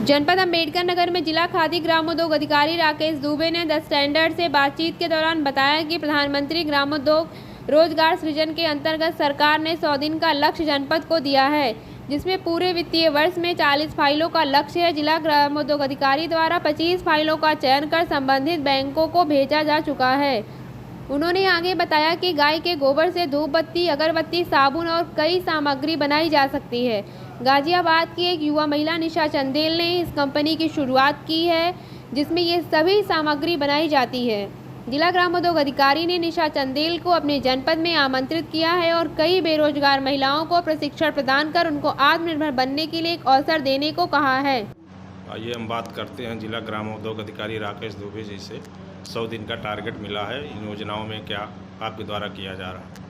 जनपद अम्बेडकर नगर में जिला खादी ग्रामोद्योग अधिकारी राकेश दुबे ने द स्टैंडर्ड से बातचीत के दौरान बताया कि प्रधानमंत्री ग्रामोद्योग रोजगार सृजन के अंतर्गत सरकार ने 100 दिन का लक्ष्य जनपद को दिया है, जिसमें पूरे वित्तीय वर्ष में 40 फाइलों का लक्ष्य है। जिला ग्रामोद्योग अधिकारी द्वारा 25 फाइलों का चयन कर संबंधित बैंकों को भेजा जा चुका है। उन्होंने आगे बताया कि गाय के गोबर से धूप बत्ती, अगरबत्ती, साबुन और कई सामग्री बनाई जा सकती है। गाजियाबाद की एक युवा महिला निशा चंदेल ने इस कंपनी की शुरुआत की है, जिसमें ये सभी सामग्री बनाई जाती है। जिला ग्रामोद्योग अधिकारी ने निशा चंदेल को अपने जनपद में आमंत्रित किया है और कई बेरोजगार महिलाओं को प्रशिक्षण प्रदान कर उनको आत्मनिर्भर बनने के लिए एक अवसर देने को कहा है। आइए हम बात करते हैं जिला ग्रामोद्योग अधिकारी राकेश दुबे जी से। 100 दिन का टारगेट मिला है, इन योजनाओं में क्या आपके द्वारा किया जा रहा है?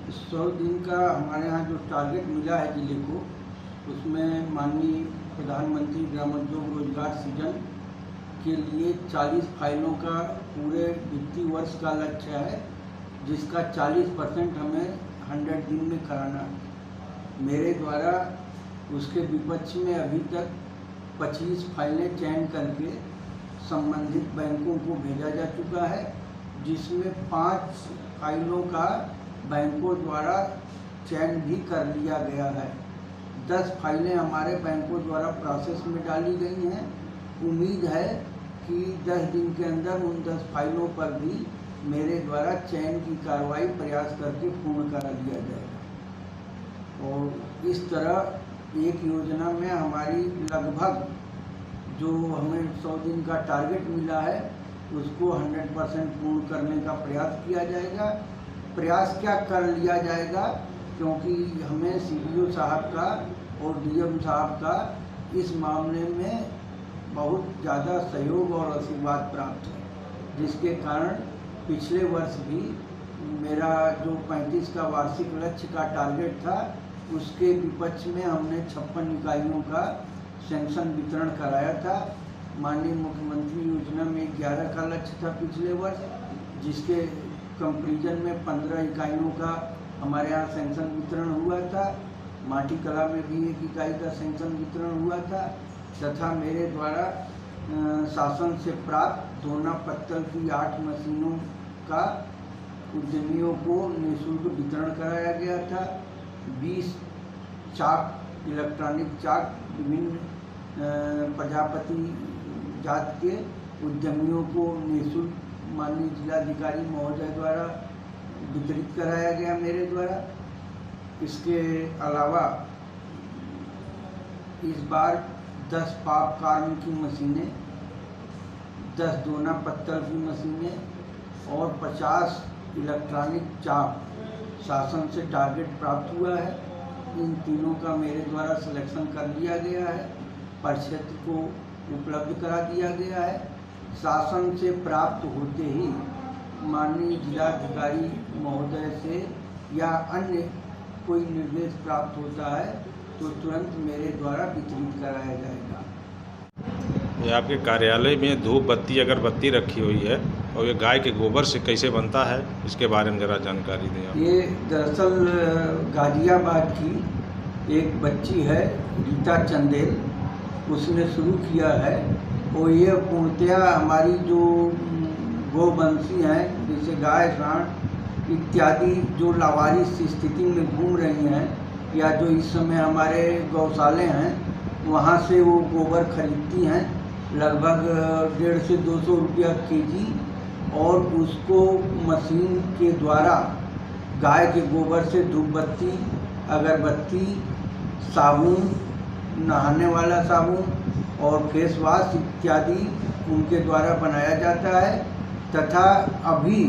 100 दिन का हमारे यहाँ जो टारगेट मिला है जिले को, उसमें माननीय प्रधानमंत्री ग्रामोद्योग रोजगार सृजन के लिए 40 फाइलों का पूरे वित्तीय वर्ष का लक्ष्य है, जिसका 40% हमें 100 दिन में कराना है। मेरे द्वारा उसके विपक्ष में अभी तक 25 फाइलें चयन करके संबंधित बैंकों को भेजा जा चुका है, जिसमें 5 फाइलों का बैंकों द्वारा चयन भी कर लिया गया है। 10 फाइलें हमारे बैंकों द्वारा प्रोसेस में डाली गई हैं। उम्मीद है कि 10 दिन के अंदर उन 10 फाइलों पर भी मेरे द्वारा चयन की कार्रवाई प्रयास करके पूर्ण करा लिया जाएगा। और इस तरह एक योजना में हमारी लगभग जो हमें 100 दिन का टारगेट मिला है, उसको 100% पूर्ण करने का प्रयास किया जाएगा। प्रयास क्या कर लिया जाएगा, क्योंकि हमें सीडीओ साहब का और डीएम साहब का इस मामले में बहुत ज़्यादा सहयोग और आशीर्वाद प्राप्त है, जिसके कारण पिछले वर्ष भी मेरा जो 35 का वार्षिक लक्ष्य का टारगेट था, उसके विपक्ष में हमने 56 इकाइयों का सेंक्शन वितरण कराया था। माननीय मुख्यमंत्री योजना में 11 का लक्ष्य था पिछले वर्ष, जिसके कंपेरिजन में 15 इकाइयों का हमारे यहाँ सेंक्शन वितरण हुआ था। माटी कला में भी 1 इकाई का सेंक्शन वितरण हुआ था, तथा मेरे द्वारा शासन से प्राप्त दोना पत्तल की 8 मशीनों का उद्यमियों को निःशुल्क वितरण कराया गया था। 20 चाक, इलेक्ट्रॉनिक चाक विभिन्न प्रजापति जात के उद्यमियों को निःशुल्क माननीय जिलाधिकारी महोदय द्वारा वितरित कराया गया मेरे द्वारा। इसके अलावा इस बार 10 पाप कार्म की मशीनें, 10 दोना पत्तल की मशीनें और 50 इलेक्ट्रॉनिक चाक शासन से टारगेट प्राप्त हुआ है। इन तीनों का मेरे द्वारा सिलेक्शन कर लिया गया है, परिक्षेत्र को उपलब्ध करा दिया गया है। शासन से प्राप्त होते ही माननीय जिलाधिकारी महोदय से या अन्य कोई निर्देश प्राप्त होता है तो तुरंत मेरे द्वारा वितरित कराया जाएगा। ये आपके कार्यालय में धूप बत्ती, अगरबत्ती रखी हुई है, और ये गाय के गोबर से कैसे बनता है, इसके बारे में ज़रा जानकारी दें आप। ये दरअसल गाजियाबाद की एक बच्ची है रीता चंदेल, उसने शुरू किया है। और ये पूर्णतया हमारी जो गोवंशी हैं, जैसे गाय, सांड इत्यादि जो लावारिस स्थिति में घूम रही हैं, या जो इस समय हमारे गौशाले हैं, वहाँ से वो गोबर खरीदती हैं लगभग 150 से 200 रुपया केजी, और उसको मशीन के द्वारा गाय के गोबर से धूप बत्ती, अगरबत्ती, साबुन, नहाने वाला साबुन और फेस वॉश इत्यादि उनके द्वारा बनाया जाता है। तथा अभी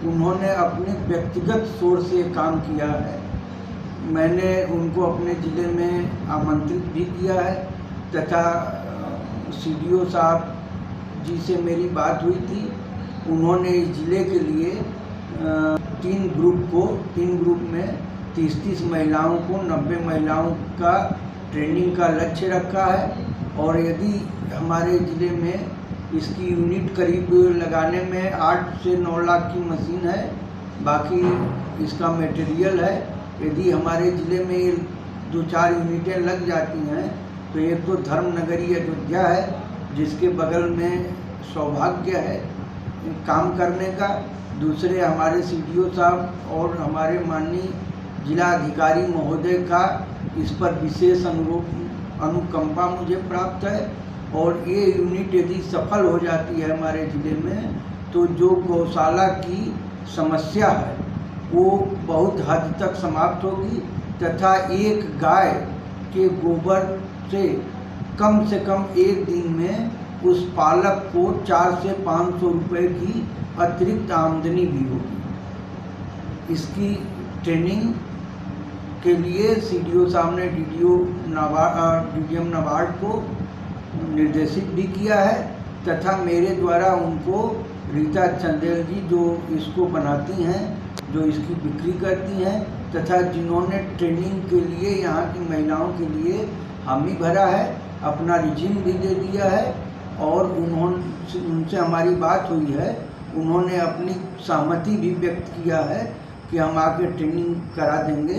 उन्होंने अपने व्यक्तिगत सोर्स से काम किया है। मैंने उनको अपने ज़िले में आमंत्रित भी किया है, तथा सीडीओ साहब जी से मेरी बात हुई थी। उन्होंने इस ज़िले के लिए 3 ग्रुप में 30 महिलाओं को 90 महिलाओं का ट्रेनिंग का लक्ष्य रखा है। और यदि हमारे ज़िले में इसकी यूनिट करीब लगाने में 8 से 9 लाख की मशीन है, बाकी इसका मटेरियल है। यदि हमारे ज़िले में 2-4 यूनिटें लग जाती हैं तो एक तो धर्मनगरी अयोध्या है, जिसके बगल में सौभाग्य है काम करने का। दूसरे हमारे CDO साहब और हमारे माननीय जिला अधिकारी महोदय का इस पर विशेष अनुकंपा मुझे प्राप्त है। और ये यूनिट यदि सफल हो जाती है हमारे ज़िले में, तो जो गौशाला की समस्या है वो बहुत हद तक समाप्त होगी, तथा एक गाय के गोबर से कम एक दिन में उस पालक को 400 से 500 रुपये की अतिरिक्त आमदनी भी होगी। इसकी ट्रेनिंग के लिए CDO साहब ने DDM नाबार्ड को निर्देशित भी किया है, तथा मेरे द्वारा उनको रीता चंदेल जी जो इसको बनाती हैं, जो इसकी बिक्री करती हैं, तथा जिन्होंने ट्रेनिंग के लिए यहाँ की महिलाओं के लिए हामी भरा है, अपना रिज्यूम भी दे दिया है, और उनसे हमारी बात हुई है। उन्होंने अपनी सहमति भी व्यक्त किया है कि हम आके ट्रेनिंग करा देंगे।